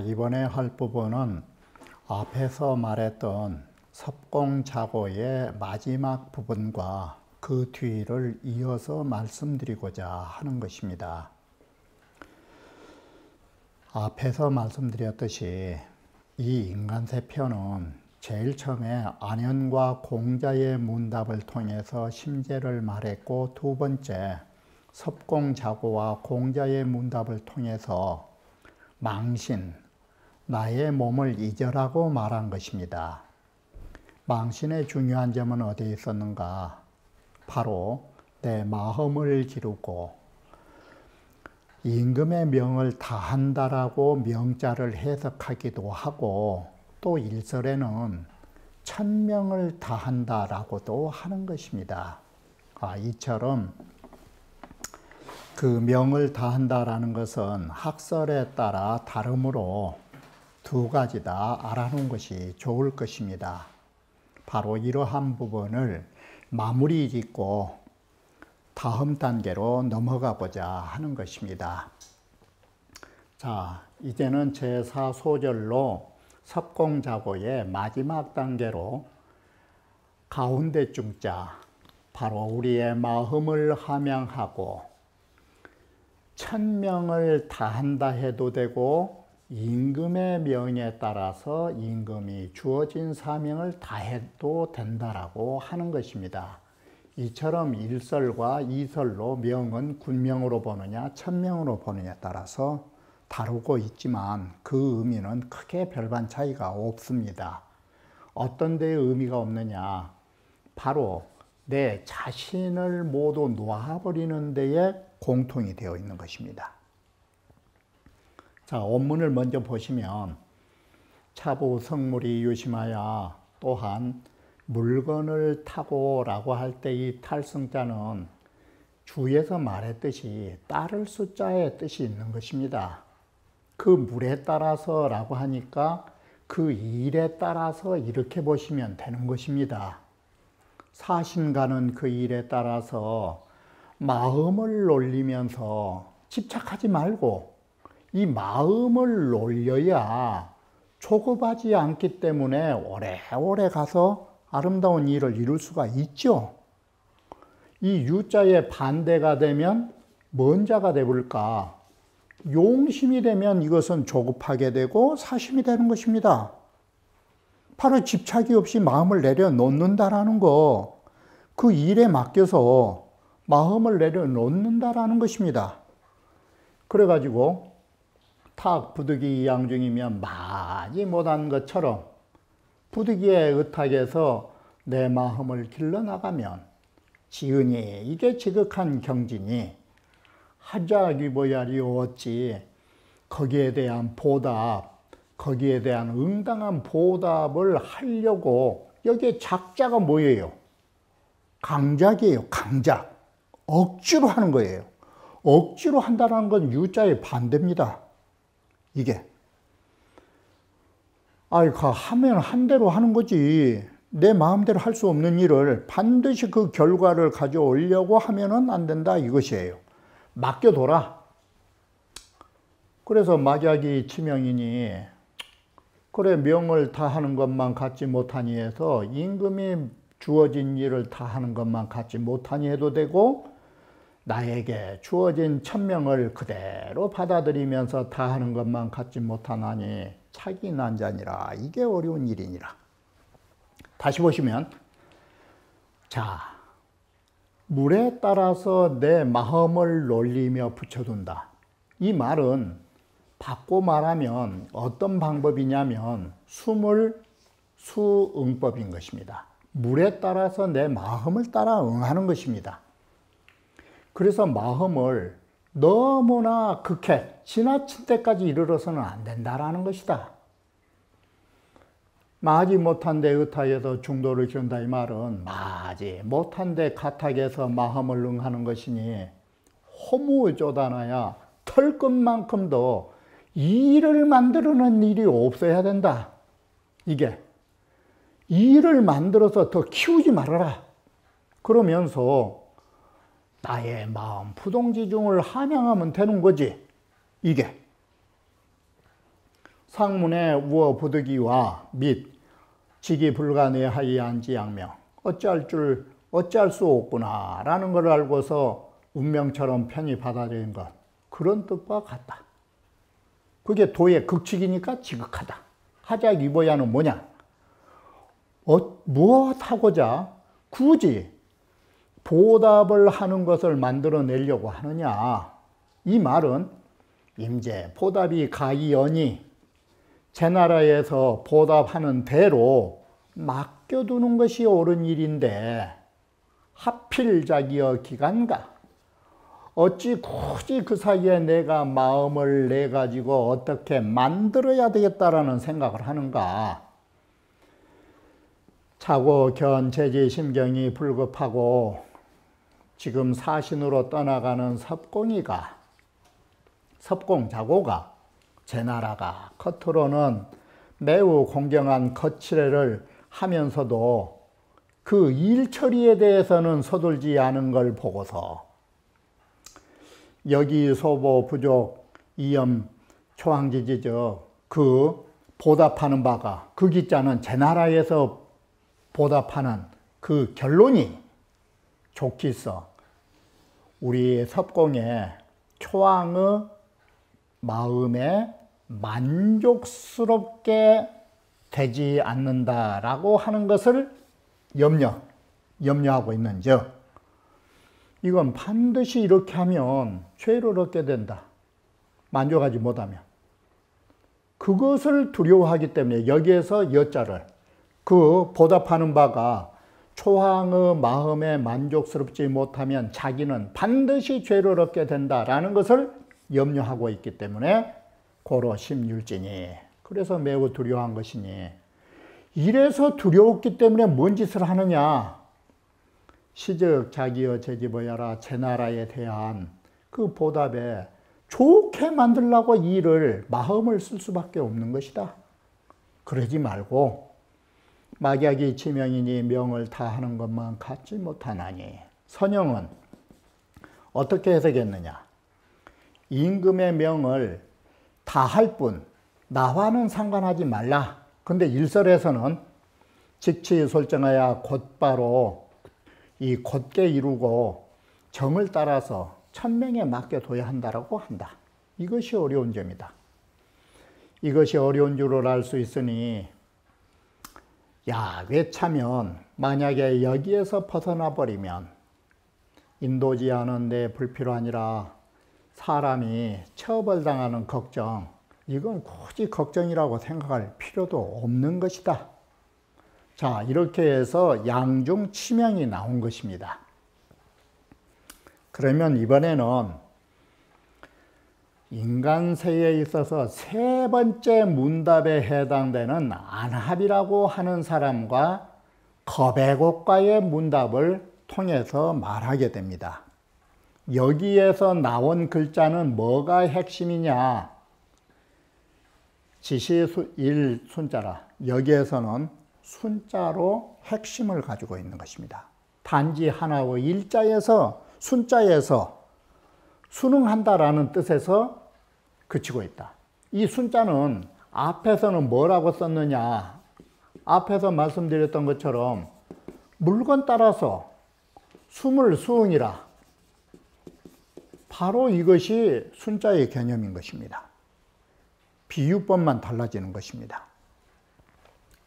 이번에 할 부분은 앞에서 말했던 섭공자고의 마지막 부분과 그 뒤를 이어서 말씀드리고자 하는 것입니다. 앞에서 말씀드렸듯이 이 인간세편은 제일 처음에 안현과 공자의 문답을 통해서 심재를 말했고, 두 번째 섭공자고와 공자의 문답을 통해서 망신, 나의 몸을 잊으라고 말한 것입니다. 망신의 중요한 점은 어디에 있었는가? 바로 내 마음을 기르고 임금의 명을 다한다라고 명자를 해석하기도 하고, 또 일설에는 천명을 다한다라고도 하는 것입니다. 이처럼 그 명을 다한다라는 것은 학설에 따라 다르므로 두 가지 다 알아놓은 것이 좋을 것입니다. 바로 이러한 부분을 마무리 짓고 다음 단계로 넘어가 보자 하는 것입니다. 자, 이제는 제4소절로 섭공자고의 마지막 단계로 가운데 중자, 바로 우리의 마음을 함양하고 천명을 다한다 해도 되고, 임금의 명에 따라서 임금이 주어진 사명을 다해도 된다라고 하는 것입니다. 이처럼 일설과 이설로 명은 군명으로 보느냐 천명으로 보느냐에 따라서 다루고 있지만 그 의미는 크게 별반 차이가 없습니다. 어떤 데에 의미가 없느냐? 바로 내 자신을 모두 놓아버리는 데에 공통이 되어 있는 것입니다. 자, 원문을 먼저 보시면 차부 성물이 유심하여, 또한 물건을 타고 라고 할 때 이 탈승자는 주에서 말했듯이 따를 숫자의 뜻이 있는 것입니다. 그 물에 따라서 라고 하니까 그 일에 따라서 이렇게 보시면 되는 것입니다. 사신가는 그 일에 따라서 마음을 놀리면서 집착하지 말고, 이 마음을 놀려야 조급하지 않기 때문에 오래오래 가서 아름다운 일을 이룰 수가 있죠. 이 유자의 반대가 되면 뭔 자가 되볼까? 용심이 되면 이것은 조급하게 되고 사심이 되는 것입니다. 바로 집착이 없이 마음을 내려놓는다라는 거, 그 일에 맡겨서 마음을 내려놓는다라는 것입니다. 그래가지고 탁 부득이 양중이면 마지 못한 것처럼 부득이의 의탁에서 내 마음을 길러나가면 지은이 이게 지극한 경지니 하자귀보야리 어찌 거기에 대한 보답, 거기에 대한 응당한 보답을 하려고, 여기에 작자가 뭐예요? 강작이에요. 강작. 억지로 하는 거예요. 억지로 한다는 건 유자의 반대입니다. 이게. 하면 한 대로 하는 거지. 내 마음대로 할 수 없는 일을 반드시 그 결과를 가져오려고 하면은 안 된다, 이것이에요. 맡겨둬라. 그래서 막약이 치명이니, 그래 명을 다하는 것만 갖지 못하니 해서 임금이 주어진 일을 다하는 것만 갖지 못하니 해도 되고, 나에게 주어진 천명을 그대로 받아들이면서 다하는 것만 갖지 못하나니 차기 난자니라. 이게 어려운 일이니라. 다시 보시면, 자, 물에 따라서 내 마음을 놀리며 붙여둔다. 이 말은 바꿔 말하면 어떤 방법이냐면 수응법인 것입니다. 물에 따라서 내 마음을 따라 응하는 것입니다. 그래서 마음을 너무나 극해 지나친 때까지 이르러서는 안 된다라는 것이다. 마지 못한 데 의탁에서 중도를 기른다, 이 말은 마지 못한 데 가탁에서 마음을 응하는 것이니 허무조다나야 털끝만큼도 일을 만들어낸 일이 없어야 된다. 이게 일을 만들어서 더 키우지 말아라. 그러면서 나의 마음 부동지중을 함양하면 되는 거지. 이게 상문에 우어 부득이와 및 직이 불가내하이한지 양명 어찌할 수 없구나 라는 걸 알고서 운명처럼 편히 받아들인 것, 그런 뜻과 같다. 그게 도의 극칙이니까 지극하다. 하자기보야는 뭐냐? 무엇하고자 굳이 보답을 하는 것을 만들어내려고 하느냐? 이 말은 임제 보답이 가이언이 제 나라에서 보답하는 대로 맡겨두는 것이 옳은 일인데 하필 자기여 기간가? 어찌 굳이 그 사이에 내가 마음을 내가지고 어떻게 만들어야 되겠다라는 생각을 하는가? 차고 견 재지 심경이 불급하고 지금 사신으로 떠나가는 섭공자고가 제 나라가 겉으로는 매우 공경한 거칠애를 하면서도 그 일 처리에 대해서는 서둘지 않은 걸 보고서 여기 소보 부족 이염 초항지지저 그 보답하는 바가 그 기자는 제 나라에서 보답하는 그 결론이 좋기서 우리 섭공의 초항의 마음에 만족스럽게 되지 않는다라고 하는 것을 염려하고 있는즉 이건 반드시 이렇게 하면 죄를 얻게 된다. 만족하지 못하면. 그것을 두려워하기 때문에 여기에서 여자를 그 보답하는 바가 초항의 마음에 만족스럽지 못하면 자기는 반드시 죄를 얻게 된다라는 것을 염려하고 있기 때문에 고로 심율지니 그래서 매우 두려워한 것이니 이래서 두려웠기 때문에 뭔 짓을 하느냐? 시즉 자기여 제지보야라 제 나라에 대한 그 보답에 좋게 만들려고 일을 마음을 쓸 수밖에 없는 것이다. 그러지 말고 막약이 지명이니 명을 다하는 것만 갖지 못하나니 선영은 어떻게 해석했느냐? 임금의 명을 다할 뿐 나와는 상관하지 말라. 근데 일설에서는 직치 솔정하여 곧바로 이 곧게 이루고 정을 따라서 천명에 맡겨둬야 한다라고 한다. 이것이 어려운 점이다. 이것이 어려운 줄을 알 수 있으니 외차면 만약에 여기에서 벗어나 버리면 인도지 않은데 불필요하니라 사람이 처벌당하는 걱정, 이건 굳이 걱정이라고 생각할 필요도 없는 것이다. 자, 이렇게 해서 양중 치명이 나온 것입니다. 그러면 이번에는 인간세에 있어서 세 번째 문답에 해당되는 안합이라고 하는 사람과 거백옥과의 문답을 통해서 말하게 됩니다. 여기에서 나온 글자는 뭐가 핵심이냐? 지시 순자라. 여기에서는 순자로 핵심을 가지고 있는 것입니다. 단지 하나의 일자에서 순자에서 순응한다라는 뜻에서 그치고 있다. 이 순자는 앞에서는 뭐라고 썼느냐? 앞에서 말씀드렸던 것처럼 물건 따라서 숨을 수응이라. 바로 이것이 순자의 개념인 것입니다. 비유법만 달라지는 것입니다.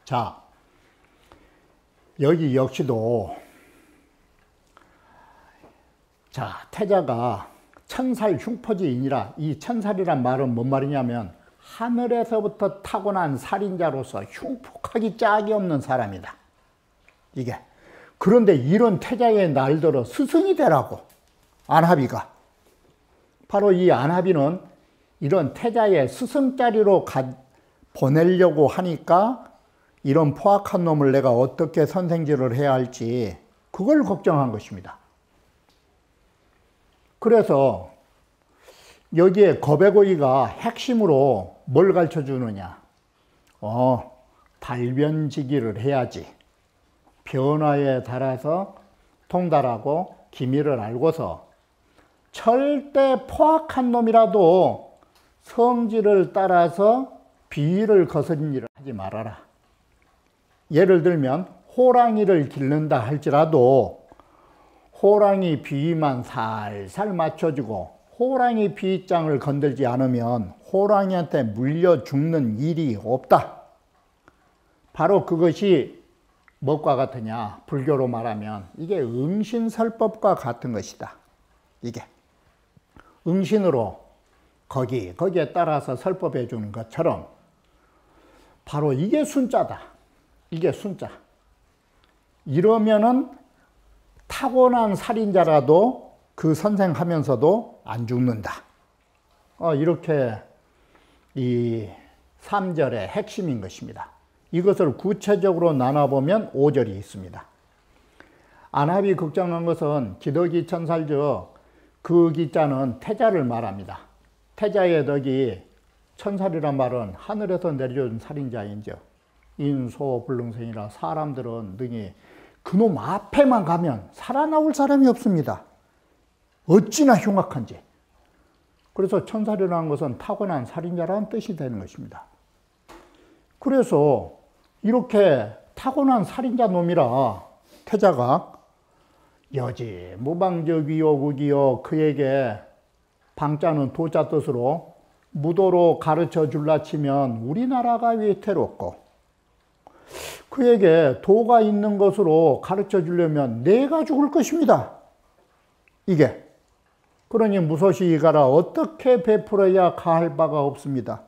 자, 여기 역시도 태자가 천살 흉포지이니라. 이 천살이란 말은 뭔 말이냐면 하늘에서부터 타고난 살인자로서 흉폭하기 짝이 없는 사람이다. 이게. 그런데 이런 태자의 날들어 스승이 되라고 안합이가. 바로 이 안합이는 이런 태자의 스승 자리로 보내려고 하니까 이런 포악한 놈을 내가 어떻게 선생질을 해야 할지 그걸 걱정한 것입니다. 그래서 여기에 거백오이가 핵심으로 뭘 가르쳐 주느냐? 달변지기를 해야지. 변화에 따라서 통달하고 기미를 알고서 절대 포악한 놈이라도 성질을 따라서 비위를 거스린 일을 하지 말아라. 예를 들면 호랑이를 기른다 할지라도 호랑이 비위만 살살 맞춰주고 호랑이 비위장을 건들지 않으면 호랑이한테 물려 죽는 일이 없다. 바로 그것이 무엇과 같으냐? 불교로 말하면 이게 응신설법과 같은 것이다. 이게 응신으로 거기에 따라서 설법해 주는 것처럼 바로 이게 순자다. 이게 순자. 이러면은 타고난 살인자라도 그 선생하면서도 안 죽는다. 이렇게 이 3절의 핵심인 것입니다. 이것을 구체적으로 나눠보면 5절이 있습니다. 안합이 걱정한 것은 기덕이 천살저 그 기자는 태자를 말합니다. 태자의 덕이 천살이란 말은 하늘에서 내려준 살인자인즉 인소불능생이라 사람들은 능히 그놈 앞에만 가면 살아나올 사람이 없습니다. 어찌나 흉악한지. 그래서 천살이라는 것은 타고난 살인자라는 뜻이 되는 것입니다. 그래서 이렇게 타고난 살인자 놈이라 태자가 여지 무방적이요 국이요 그에게 방자는 도자 뜻으로 무도로 가르쳐 줄라 치면 우리나라가 위태롭고 그에게 도가 있는 것으로 가르쳐 주려면 내가 죽을 것입니다. 이게 그러니 무소시 이가라 어떻게 베풀어야 가할 바가 없습니다.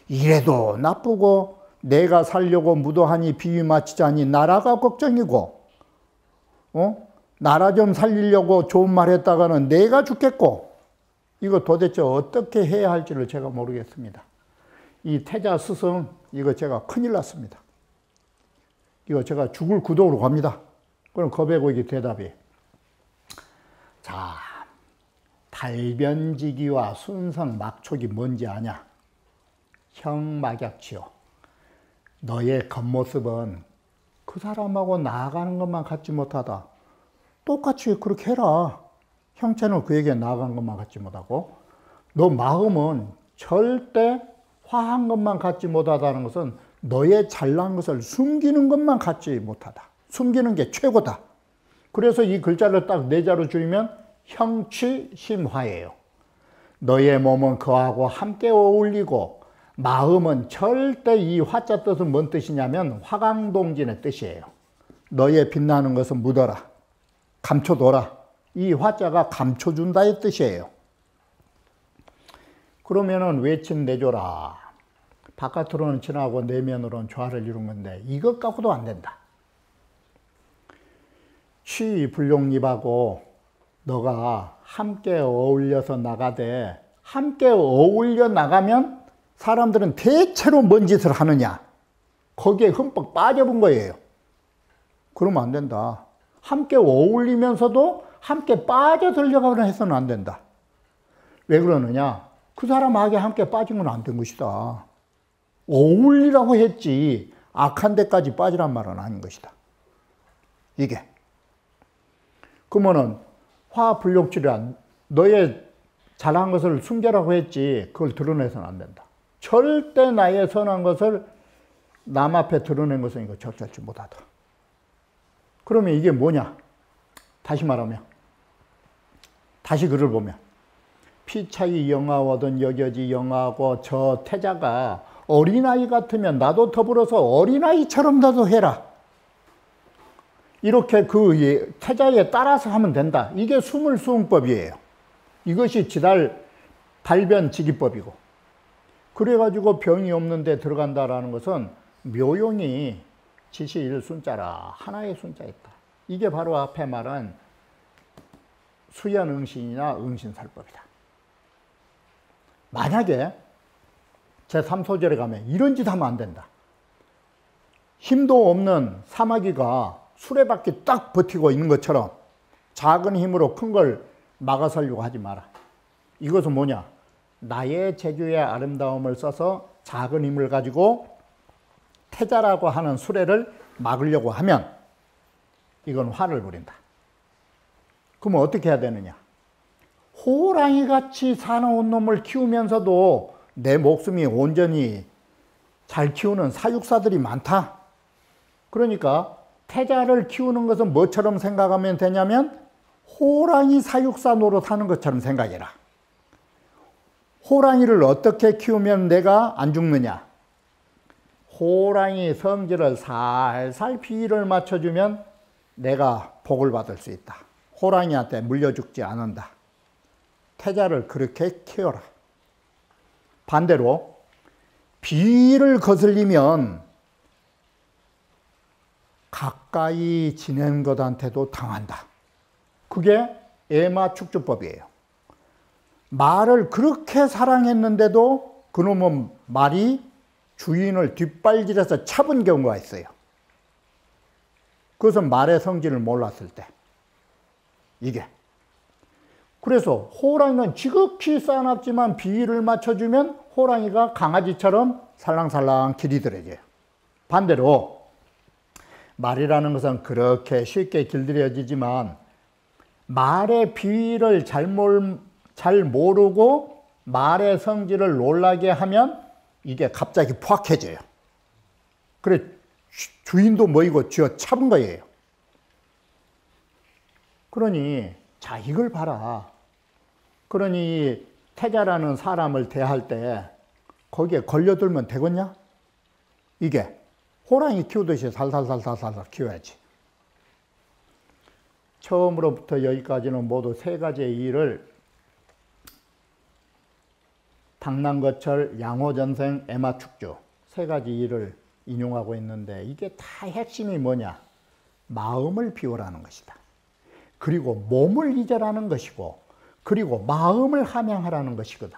이래도 나쁘고 내가 살려고 무도하니 비위 맞추자니 나라가 걱정이고 나라 좀 살리려고 좋은 말 했다가는 내가 죽겠고 이거 도대체 어떻게 해야 할지를 제가 모르겠습니다. 이 태자 스승 이거 제가 큰일 났습니다. 이거 제가 죽을 구독으로 갑니다. 그럼 거배고기 대답이 자 달변지기와 순성 막촉이 뭔지 아냐? 형막약치요. 너의 겉모습은 그 사람하고 나아가는 것만 갖지 못하다. 똑같이 그렇게 해라. 형체는 그에게 나아가는 것만 갖지 못하고 너 마음은 절대 화한 것만 갖지 못하다는 것은 너의 잘난 것을 숨기는 것만 갖지 못하다. 숨기는 게 최고다. 그래서 이 글자를 딱 네 자로 줄이면 형취심화예요. 너의 몸은 그하고 함께 어울리고 마음은 절대 이 화자 뜻은 뭔 뜻이냐면 화강동진의 뜻이에요. 너의 빛나는 것은 묻어라. 감춰둬라. 이 화자가 감춰준다의 뜻이에요. 그러면은 외친 내줘라. 바깥으로는 진하고 내면으로는 조화를 이룬 건데 이것 갖고도 안 된다. 취불용립하고 너가 함께 어울려서 나가되 함께 어울려 나가면 사람들은 대체로 뭔 짓을 하느냐? 거기에 흠뻑 빠져본 거예요. 그러면 안 된다. 함께 어울리면서도 함께 빠져들려고 해서는 안 된다. 왜 그러느냐? 그 사람하고 함께 빠진 건 안 된 것이다. 어울리라고 했지 악한 데까지 빠지란 말은 아닌 것이다. 이게. 그러면은 화불욕질이란 너의 잘한 것을 숨겨라고 했지 그걸 드러내서는 안 된다. 절대 나의 선한 것을 남 앞에 드러낸 것은 이거 적절치 못하다. 그러면 이게 뭐냐? 다시 말하면 다시 글을 보면 피차이 영하거든 여겨지 영하고 저 태자가 어린아이 같으면 나도 더불어서 어린아이처럼 나도 해라. 이렇게 그 태자에 따라서 하면 된다. 이게 수물수응법이에요. 이것이 지달 달변지기법이고 그래가지고 병이 없는 데 들어간다라는 것은 묘용이 지시일 순자라 하나의 순자 있다. 이게 바로 앞에 말한 수연응신이나 응신살법이다. 만약에 제3소절에 가면 이런 짓 하면 안 된다. 힘도 없는 사마귀가 수레바퀴 딱 버티고 있는 것처럼 작은 힘으로 큰 걸 막아서려고 하지 마라. 이것은 뭐냐? 나의 재주의 아름다움을 써서 작은 힘을 가지고 태자라고 하는 수레를 막으려고 하면 이건 화를 부린다. 그러면 어떻게 해야 되느냐? 호랑이같이 사나운 놈을 키우면서도 내 목숨이 온전히 잘 키우는 사육사들이 많다. 그러니까 태자를 키우는 것은 뭐처럼 생각하면 되냐면 호랑이 사육사 노릇하는 것처럼 생각해라. 호랑이를 어떻게 키우면 내가 안 죽느냐? 호랑이 성질을 살살 비위를 맞춰주면 내가 복을 받을 수 있다. 호랑이한테 물려 죽지 않는다. 태자를 그렇게 키워라. 반대로 비위를 거슬리면 가까이 지낸 것한테도 당한다. 그게 애마축주법이에요. 말을 그렇게 사랑했는데도 그놈은 말이 주인을 뒷발질해서 잡은 경우가 있어요. 그것은 말의 성질을 몰랐을 때. 이게. 그래서 호랑이는 지극히 싸납지만 비위를 맞춰주면 호랑이가 강아지처럼 살랑살랑 길이들어져요. 반대로 말이라는 것은 그렇게 쉽게 길들여지지만 말의 비위를 잘 모르고 말의 성질을 놀라게 하면 이게 갑자기 포악해져요. 그래 주인도 뭐이고 쥐어 잡은 거예요. 그러니 자 이걸 봐라. 그러니 태자라는 사람을 대할 때 거기에 걸려들면 되겠냐? 이게 호랑이 키우듯이 살살살살살 키워야지. 처음으로부터 여기까지는 모두 세 가지의 일을 당난거철, 양호전생, 애마축주 세 가지 일을 인용하고 있는데 이게 다 핵심이 뭐냐? 마음을 비우라는 것이다. 그리고 몸을 잊으라는 것이고 그리고 마음을 함양하라는 것이다.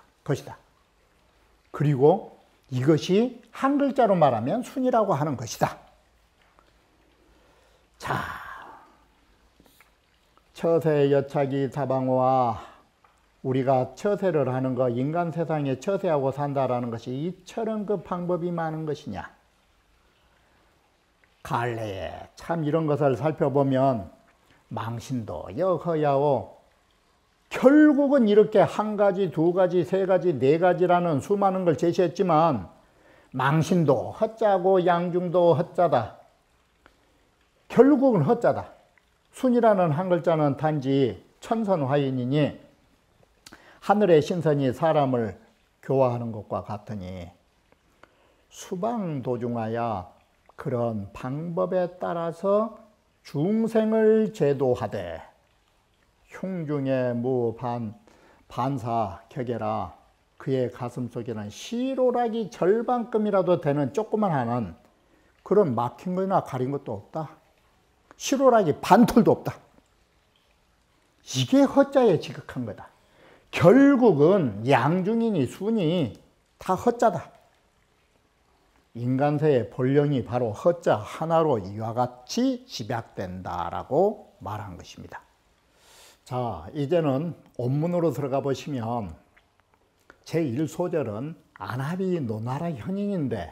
그리고 이것이 한 글자로 말하면 순이라고 하는 것이다. 자, 처세, 여차기, 다방화 우리가 처세를 하는 거 인간 세상에 처세하고 산다라는 것이 이처럼 그 방법이 많은 것이냐. 갈래에 참 이런 것을 살펴보면 망신도 여허야오 결국은 이렇게 한 가지, 두 가지, 세 가지, 네 가지라는 수많은 걸 제시했지만 망신도 헛자고 양중도 헛자다. 결국은 헛자다. 순이라는 한 글자는 단지 천선화인이니 하늘의 신선이 사람을 교화하는 것과 같으니 수방도중하여 그런 방법에 따라서 중생을 제도하되 흉중에 반사 격해라. 그의 가슴속에는 시로락이 절반끔이라도 되는 조그만한 그런 막힌 거나 가린 것도 없다. 시로락이 반톨도 없다. 이게 헛자에 지극한 거다. 결국은 양중이니 순이 다 헛자다. 인간세의 본령이 바로 헛자 하나로 이와 같이 집약된다라고 말한 것입니다. 자, 이제는 원문으로 들어가 보시면 제1소절은 안합이 노나라 현인인데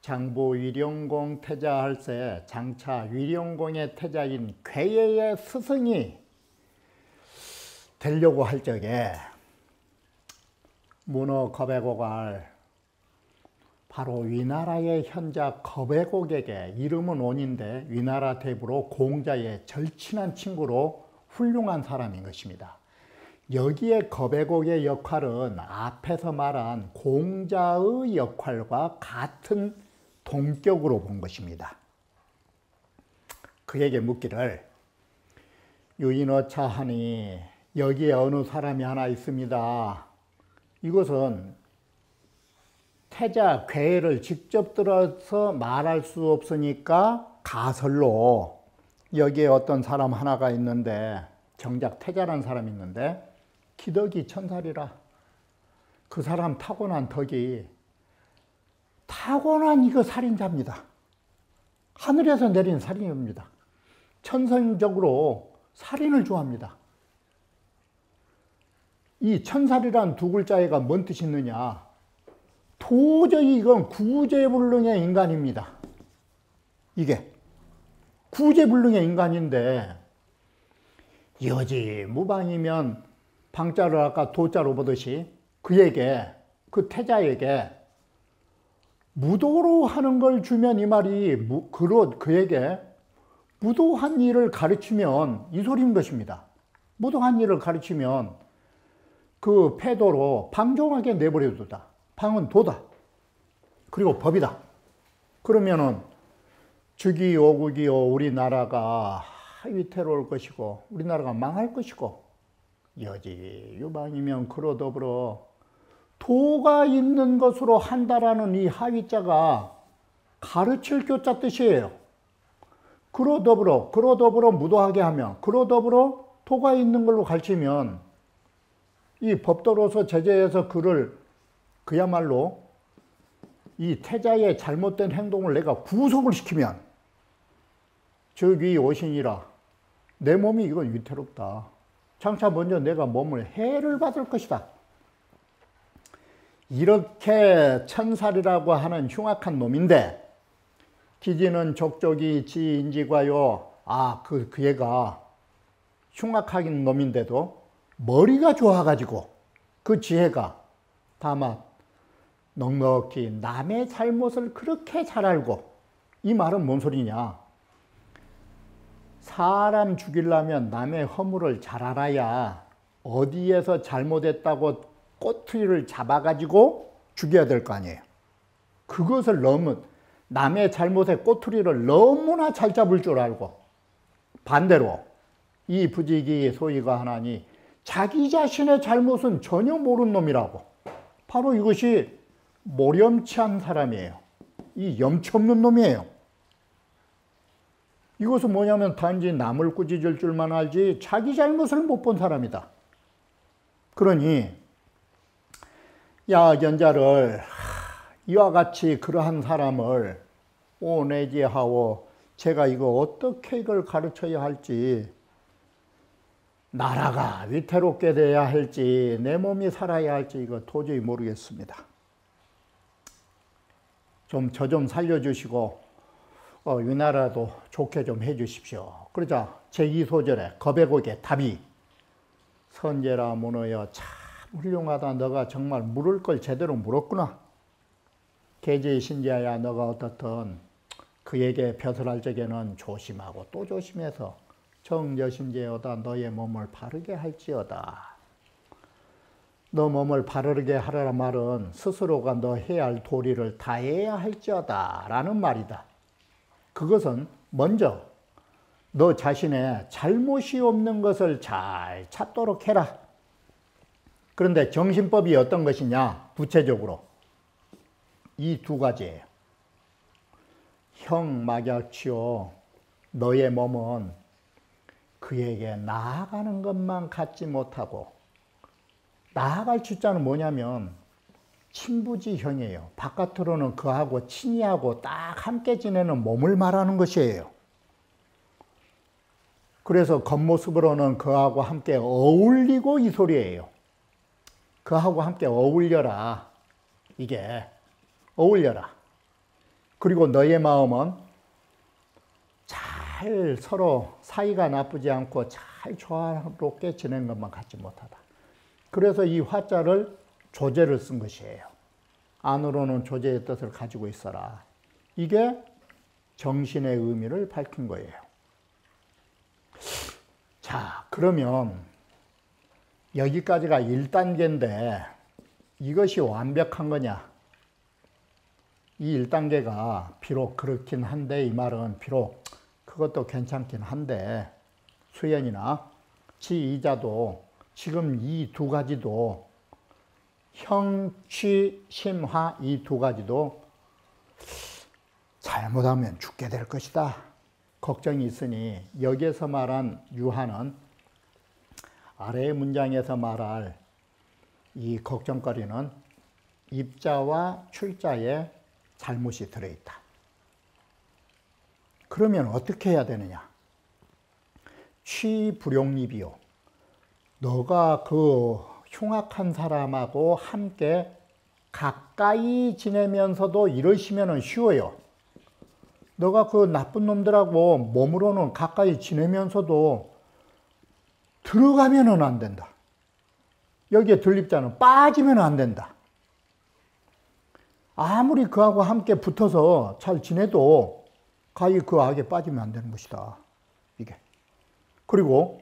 장부 위령공 태자할세 장차 위령공의 태자인 괴예의 스승이 되려고 할 적에 문어 겁외곡알 바로 위나라의 현자 겁외곡에게 이름은 온인데 위나라 대부로 공자의 절친한 친구로 훌륭한 사람인 것입니다. 여기에 겁외곡의 역할은 앞에서 말한 공자의 역할과 같은 동격으로 본 것입니다. 그에게 묻기를 유인어차 하니 여기에 어느 사람이 하나 있습니다. 이것은 태자 괴를 직접 들어서 말할 수 없으니까 가설로 여기에 어떤 사람 하나가 있는데 정작 태자라는 사람이 있는데 기덕이 천살이라. 그 사람 타고난 덕이 타고난 이거 살인자입니다. 하늘에서 내린 살인입니다. 천성적으로 살인을 좋아합니다. 이 천살이란 두 글자가 뭔 뜻이 있느냐? 도저히 이건 구제불능의 인간입니다. 이게 구제불능의 인간인데 여지무방이면 방자를 아까 도자로 보듯이 그에게 그 태자에게 무도로 하는 걸 주면 이 말이 그에게 무도한 일을 가르치면 이 소리인 것입니다. 무도한 일을 가르치면 그 패도로 방종하게 내버려두다. 방은 도다. 그리고 법이다. 그러면은 즉위오국이요 우리나라가 위태로울 것이고 우리나라가 망할 것이고 여지유방이면 그러더불어 도가 있는 것으로 한다라는 이 하위자가 가르칠 교자 뜻이에요. 그러더불어 무도하게 하면 그러더불어 도가 있는 걸로 가르치면 이 법도로서 제재해서 그를 그야말로 이 태자의 잘못된 행동을 내가 구속을 시키면 즉위 오시니라 내 몸이 이건 위태롭다. 장차 먼저 내가 몸을 해를 받을 것이다. 이렇게 천살이라고 하는 흉악한 놈인데 기지는 족족이 지인지과요. 그 얘가 흉악한 놈인데도 머리가 좋아가지고 그 지혜가 다만 넉넉히 남의 잘못을 그렇게 잘 알고 이 말은 뭔 소리냐. 사람 죽이려면 남의 허물을 잘 알아야 어디에서 잘못했다고 꼬투리를 잡아가지고 죽여야 될 거 아니에요. 그것을 남의 잘못에 꼬투리를 너무나 잘 잡을 줄 알고 반대로 이 부지기 소위가 하나니 자기 자신의 잘못은 전혀 모르는 놈이라고. 바로 이것이 모렴치한 사람이에요. 이 염치 없는 놈이에요. 이것은 뭐냐면 단지 남을 꾸짖을 줄만 알지 자기 잘못을 못 본 사람이다. 그러니 야견자를 이와 같이 그러한 사람을 오내지하오 제가 이거 어떻게 이걸 가르쳐야 할지 나라가 위태롭게 돼야 할지 내 몸이 살아야 할지 이거 도저히 모르겠습니다. 저 좀 살려주시고 위나라도 좋게 좀 해주십시오. 그러자 제2소절에 겁의곡의 답이 선제라 문어여 참 훌륭하다. 너가 정말 물을 걸 제대로 물었구나. 계제의 신자야 너가 어떻든 그에게 벼슬할 적에는 조심하고 또 조심해서 정저신제여다 너의 몸을 바르게 할지어다. 너 몸을 바르게 하라는 말은 스스로가 너 해야 할 도리를 다해야 할지어다 라는 말이다. 그것은 먼저 너 자신의 잘못이 없는 것을 잘 찾도록 해라. 그런데 정신법이 어떤 것이냐? 구체적으로 이 두 가지예요. 형막약치요 너의 몸은 그에게 나아가는 것만 갖지 못하고 나아갈 주자는 뭐냐면 친부지형이에요. 바깥으로는 그하고 친이하고 딱 함께 지내는 몸을 말하는 것이에요. 그래서 겉모습으로는 그하고 함께 어울리고 이 소리예요. 그하고 함께 어울려라. 이게 어울려라. 그리고 너의 마음은 잘 서로 사이가 나쁘지 않고 잘 조화롭게 지내는 것만 갖지 못하다. 그래서 이 화자를 조제를 쓴 것이에요. 안으로는 조제의 뜻을 가지고 있어라. 이게 정신의 의미를 밝힌 거예요. 자, 그러면 여기까지가 1단계인데 이것이 완벽한 거냐? 이 1단계가 비록 그렇긴 한데 이 말은 비록 그것도 괜찮긴 한데 수연이나 지이자도 지금 이 두 가지도 형취, 심화 이 두 가지도 잘못하면 죽게 될 것이다. 걱정이 있으니 여기에서 말한 유하는 아래의 문장에서 말할 이 걱정거리는 입자와 출자에 잘못이 들어있다. 그러면 어떻게 해야 되느냐? 취불용립이요. 너가 그 흉악한 사람하고 함께 가까이 지내면서도 이러시면 쉬워요. 너가 그 나쁜 놈들하고 몸으로는 가까이 지내면서도 들어가면은 안 된다. 여기에 들립자는 빠지면 안 된다. 아무리 그하고 함께 붙어서 잘 지내도 가히 그 악에 빠지면 안 되는 것이다. 이게. 그리고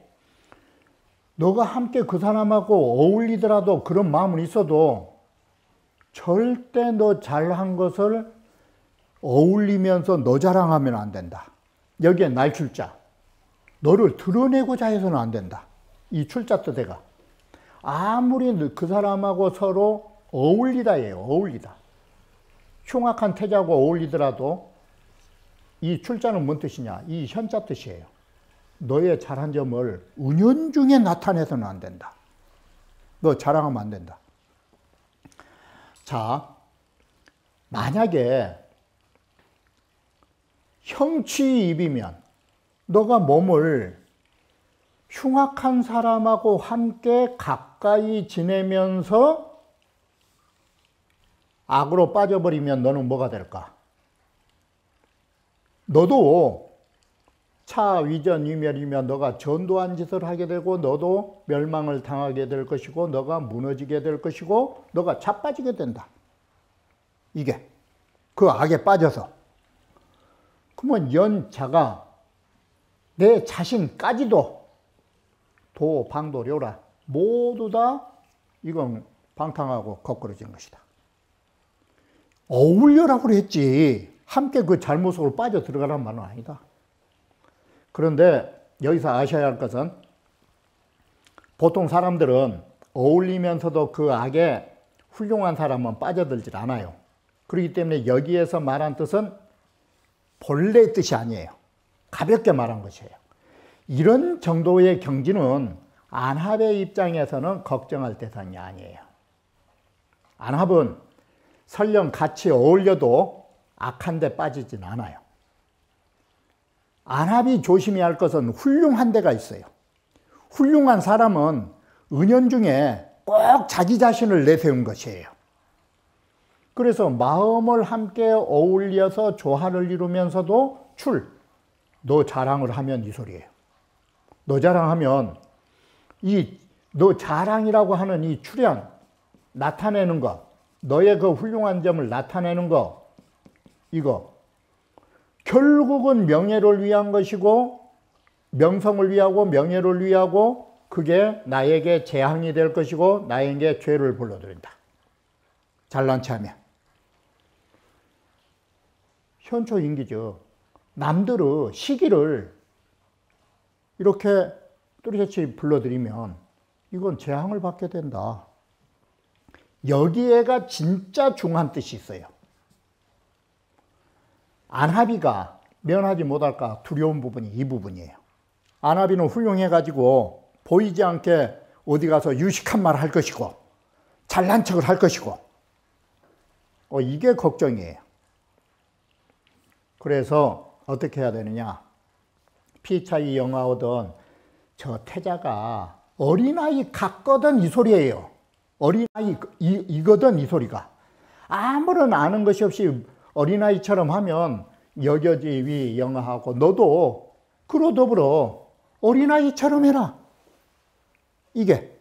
너가 함께 그 사람하고 어울리더라도 그런 마음은 있어도 절대 너 잘한 것을 어울리면서 너 자랑하면 안 된다. 여기에 날 출자. 너를 드러내고자 해서는 안 된다. 이 출자 뜻에가. 아무리 그 사람하고 서로 어울리다예요. 어울리다. 흉악한 태자하고 어울리더라도 이 출자는 뭔 뜻이냐? 이 현자 뜻이에요. 너의 잘한 점을 은연중에 나타내서는 안 된다. 너 자랑하면 안 된다. 자, 만약에 형취입이면 너가 몸을 흉악한 사람하고 함께 가까이 지내면서 악으로 빠져버리면 너는 뭐가 될까? 너도 차위전 위멸이면 너가 전도한 짓을 하게 되고 너도 멸망을 당하게 될 것이고 너가 무너지게 될 것이고 너가 자빠지게 된다. 이게 그 악에 빠져서. 그러면 연자가 내 자신까지도 도, 방도, 료라 모두 다 이건 방탕하고 거꾸러진 것이다. 어울려라고 했지 함께 그 잘못 속으로 빠져 들어가란 말은 아니다. 그런데 여기서 아셔야 할 것은 보통 사람들은 어울리면서도 그 악에 훌륭한 사람은 빠져들질 않아요. 그렇기 때문에 여기에서 말한 뜻은 본래의 뜻이 아니에요. 가볍게 말한 것이에요. 이런 정도의 경지는 안합의 입장에서는 걱정할 대상이 아니에요. 안합은 설령 같이 어울려도 악한 데 빠지진 않아요. 안합이 조심해야 할 것은 훌륭한 데가 있어요. 훌륭한 사람은 은연중에 꼭 자기 자신을 내세운 것이에요. 그래서 마음을 함께 어울려서 조화를 이루면서도 너 자랑을 하면 이 소리예요. 너 자랑하면 너 자랑이라고 하는 이 출현, 나타내는 것, 너의 그 훌륭한 점을 나타내는 것, 이거 결국은 명예를 위한 것이고 명성을 위하고 명예를 위하고 그게 나에게 재앙이 될 것이고 나에게 죄를 불러들인다. 잘난 체 하면. 현초인기죠. 남들의 시기를 이렇게 뚜렷이 불러들이면 이건 재앙을 받게 된다. 여기에가 진짜 중한 뜻이 있어요. 안합이가 면하지 못할까 두려운 부분이 이 부분이에요. 안합이는 훌륭해가지고 보이지 않게 어디 가서 유식한 말 할 것이고 잘난 척을 할 것이고 이게 걱정이에요. 그래서 어떻게 해야 되느냐. 피차이 영화오던 저 태자가 어린아이 같거든 이 소리예요. 어린아이 이거든 이 소리가. 아무런 아는 것이 없이 어린아이처럼 하면 여겨지위 영하하고 너도 그로 더불어 어린아이처럼 해라. 이게.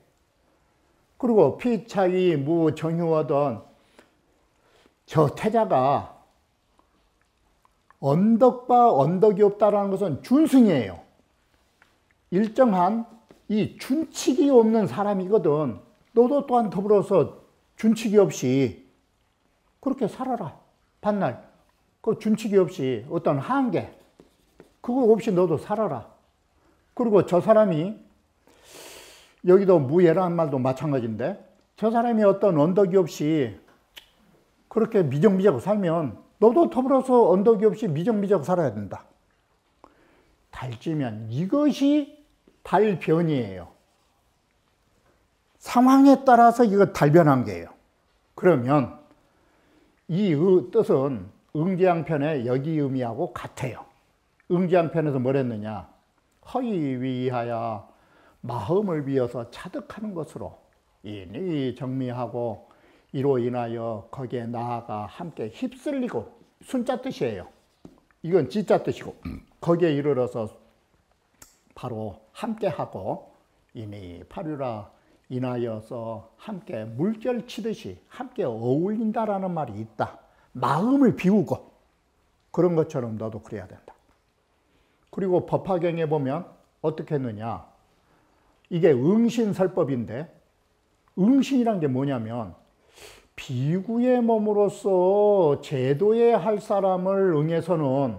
그리고 피차이 무정휴하던 저 태자가 언덕바 언덕이 없다라는 것은 준승이에요. 일정한 이 준칙이 없는 사람이거든. 너도 또한 더불어서 준칙이 없이 그렇게 살아라. 반날 그 준칙이 없이 어떤 한계 그거 없이 너도 살아라. 그리고 저 사람이 여기도 무예라는 말도 마찬가지인데 저 사람이 어떤 언덕이 없이 그렇게 미적미적 살면 너도 더불어서 언덕이 없이 미적미적 살아야 된다. 달찌면 이것이 달변이에요. 상황에 따라서 이거 달변한 게예요. 그러면 이 뜻은 응지양편의 여기 의미하고 같아요. 응지양편에서 뭘 했느냐. 허위위하여 마음을 비어서 차득하는 것으로 이니 정미하고 이로 인하여 거기에 나아가 함께 휩쓸리고 순자 뜻이에요. 이건 지자 뜻이고 거기에 이르러서 바로 함께하고 이니 파류라 인하여서 함께 물결 치듯이 함께 어울린다라는 말이 있다. 마음을 비우고 그런 것처럼 너도 그래야 된다. 그리고 법화경에 보면 어떻게 했느냐. 이게 응신설법인데 응신이란 게 뭐냐면 비구의 몸으로서 제도에 할 사람을 응해서는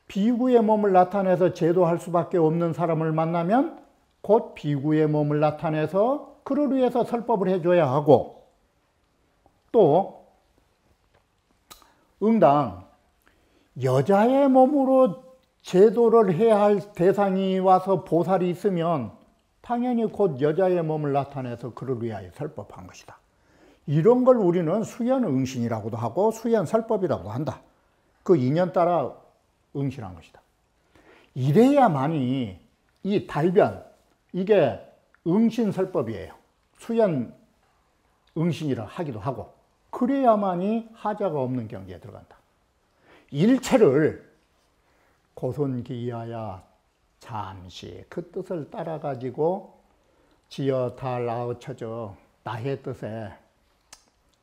비구의 몸을 나타내서 제도할 수밖에 없는 사람을 만나면 곧 비구의 몸을 나타내서 그를 위해서 설법을 해줘야 하고 또 응당 여자의 몸으로 제도를 해야 할 대상이 와서 보살이 있으면 당연히 곧 여자의 몸을 나타내서 그를 위하여 설법한 것이다. 이런 걸 우리는 수연응신이라고도 하고 수연설법이라고 한다. 그 인연 따라 응신한 것이다. 이래야만이 이 달변, 이게 응신설법이에요. 수연응신이라 하기도 하고 그래야만이 하자가 없는 경지에 들어간다. 일체를 고손기하야 잠시 그 뜻을 따라가지고 지어 달 아우쳐져 나의 뜻에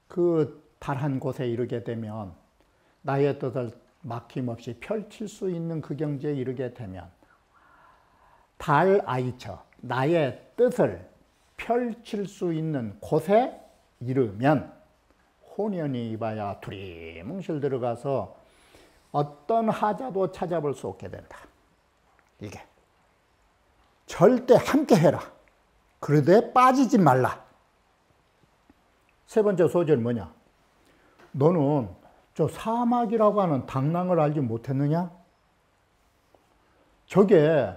그 달한 곳에 이르게 되면 나의 뜻을 막힘없이 펼칠 수 있는 그 경지에 이르게 되면 달 아이처 나의 뜻을 펼칠 수 있는 곳에 이르면 혼연히 이봐야 두리뭉실 들어가서 어떤 하자도 찾아볼 수 없게 된다. 이게 절대 함께 해라. 그러되 빠지지 말라. 세 번째 소절은 뭐냐? 너는 저 사막이라고 하는 당랑을 알지 못했느냐? 저게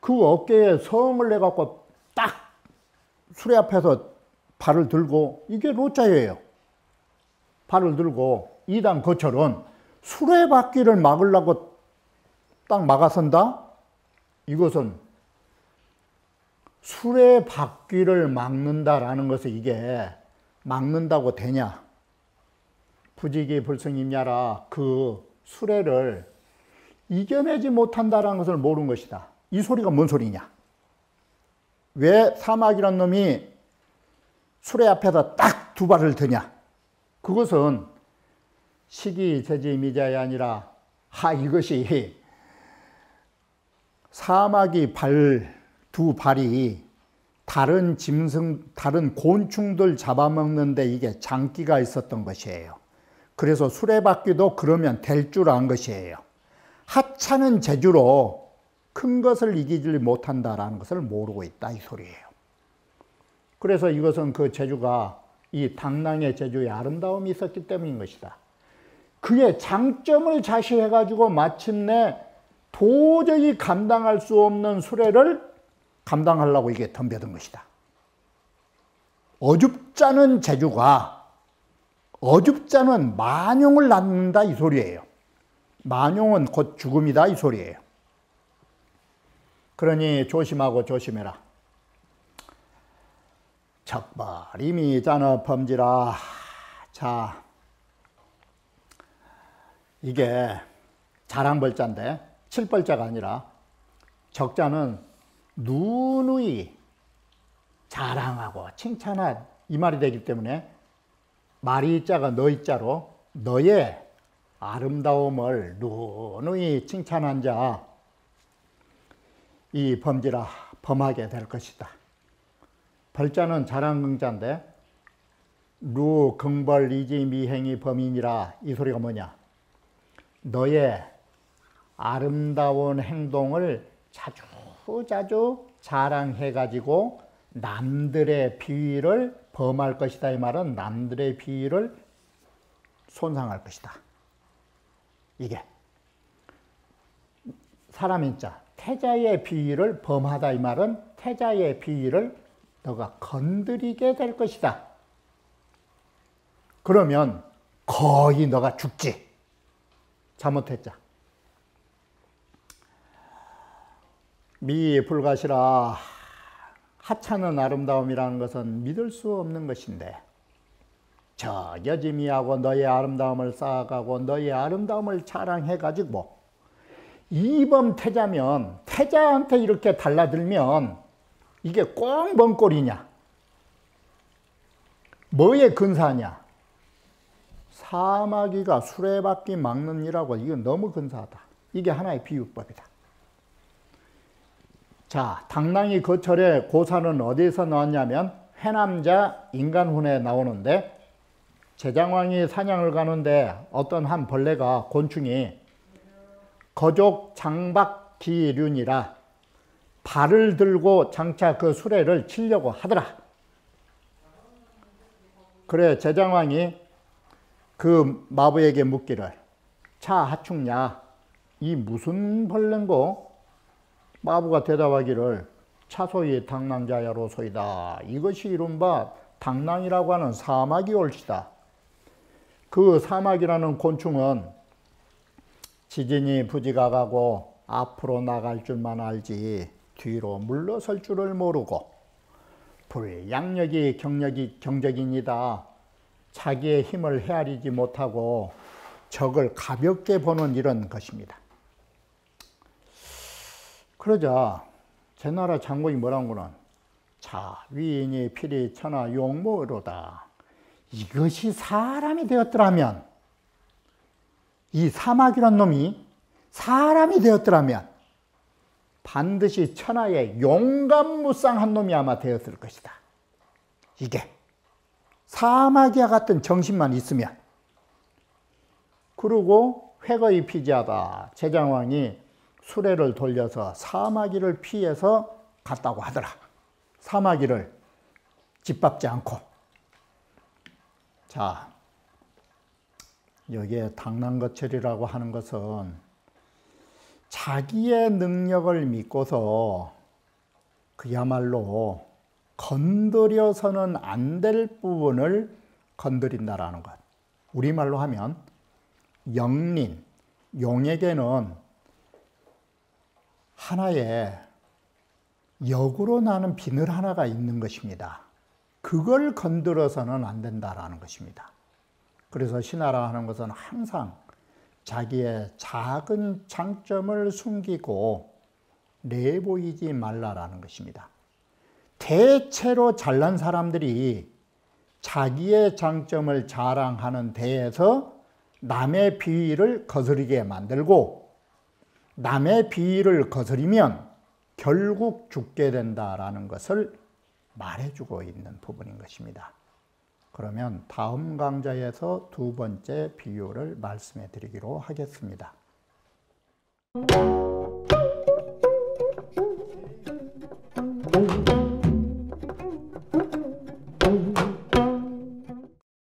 그 어깨에 성을 내갖고 딱 수레 앞에서 발을 들고 이게 로자예요. 발을 들고 이단 거철은 수레바퀴를 막으려고 딱 막아선다? 이것은 수레바퀴를 막는다라는 것은 이게 막는다고 되냐? 부지기 불승임야라 그 수레를 이겨내지 못한다라는 것을 모르는 것이다. 이 소리가 뭔 소리냐? 왜 사막이란 놈이 수레 앞에서 딱 두 발을 드냐? 그것은 시기 제지 미자이 아니라 이것이 사막이 두 발이 다른 짐승, 다른 곤충들 잡아먹는데 이게 장기가 있었던 것이에요. 그래서 수레바퀴도 그러면 될 줄 안 것이에요. 하찮은 재주로 큰 것을 이기지 못한다라는 것을 모르고 있다 이 소리예요. 그래서 이것은 그 재주가 이 당랑의 재주의 아름다움이 있었기 때문인 것이다. 그의 장점을 자시해가지고 마침내 도저히 감당할 수 없는 수레를 감당하려고 이게 덤벼든 것이다. 어줍잖은 재주가 어줍잖은 만용을 낳는다 이 소리예요. 만용은 곧 죽음이다 이 소리예요. 그러니 조심하고 조심해라. 적발임이 자너 범지라. 자, 이게 자랑벌자인데 7벌자가 아니라 적자는 누누이 자랑하고 칭찬한 이 말이 되기 때문에 말이 자가 너희 자로 너의 아름다움을 누누이 칭찬한 자 이 범지라 범하게 될 것이다. 벌자는 자랑긍자인데 루 긍벌 이지 미행이 범인이라 이 소리가 뭐냐? 너의 아름다운 행동을 자주 자랑해가지고 남들의 비위를 범할 것이다. 이 말은 남들의 비위를 손상할 것이다. 이게 사람인 자 태자의 비위를 범하다. 이 말은 태자의 비위를 너가 건드리게 될 것이다. 그러면 거의 너가 죽지. 잘못했자. 미 불가시라. 하찮은 아름다움이라는 것은 믿을 수 없는 것인데 저 여짐이하고 너의 아름다움을 쌓아가고 너의 아름다움을 자랑해가지고 이범 태자면 태자한테 이렇게 달라들면 이게 꼭 뭔 꼴이냐? 뭐에 근사하냐? 사마귀가 수레바퀴 막는 이라고. 이건 너무 근사하다. 이게 하나의 비유법이다. 자, 당나귀 거철의 고사는 어디서 나왔냐면 해남자 인간훈에 나오는데, 제장왕이 사냥을 가는데 어떤 한 벌레가, 곤충이 거족 장박기륜이라 발을 들고 장차 그 수레를 치려고 하더라. 그래 제장왕이 그 마부에게 묻기를, 차 하충냐, 이 무슨 벌레인고? 마부가 대답하기를, 차소이 당낭자야로소이다. 이것이 이른바 당낭이라고 하는 사마귀 옳시다. 그 사마귀라는 곤충은 지진이 부지가 가고 앞으로 나갈 줄만 알지 뒤로 물러설 줄을 모르고, 불양력이 경적이니다. 자기의 힘을 헤아리지 못하고 적을 가볍게 보는 이런 것입니다. 그러자 제나라 장군이 뭐라는 거는, 자 위인이 필히 천하 용모로다. 이것이 사람이 되었더라면, 이 사마귀란 놈이 사람이 되었더라면 반드시 천하의 용감무쌍한 놈이 아마 되었을 것이다. 이게 사마귀와 같은 정신만 있으면. 그리고 회거의 피지하다. 제장왕이 수레를 돌려서 사마귀를 피해서 갔다고 하더라. 사마귀를 짓밟지 않고. 자, 여기에 당난거철이라고 하는 것은 자기의 능력을 믿고서 그야말로 건드려서는 안 될 부분을 건드린다라는 것. 우리말로 하면 영린, 용에게는 하나의 역으로 나는 비늘 하나가 있는 것입니다. 그걸 건드려서는 안 된다라는 것입니다. 그래서 신하라 하는 것은 항상 자기의 작은 장점을 숨기고 내보이지 말라라는 것입니다. 대체로 잘난 사람들이 자기의 장점을 자랑하는 데에서 남의 비위를 거스르게 만들고, 남의 비위를 거스르면 결국 죽게 된다라는 것을 말해주고 있는 부분인 것입니다. 그러면 다음 강좌에서 두 번째 비유를 말씀해 드리기로 하겠습니다.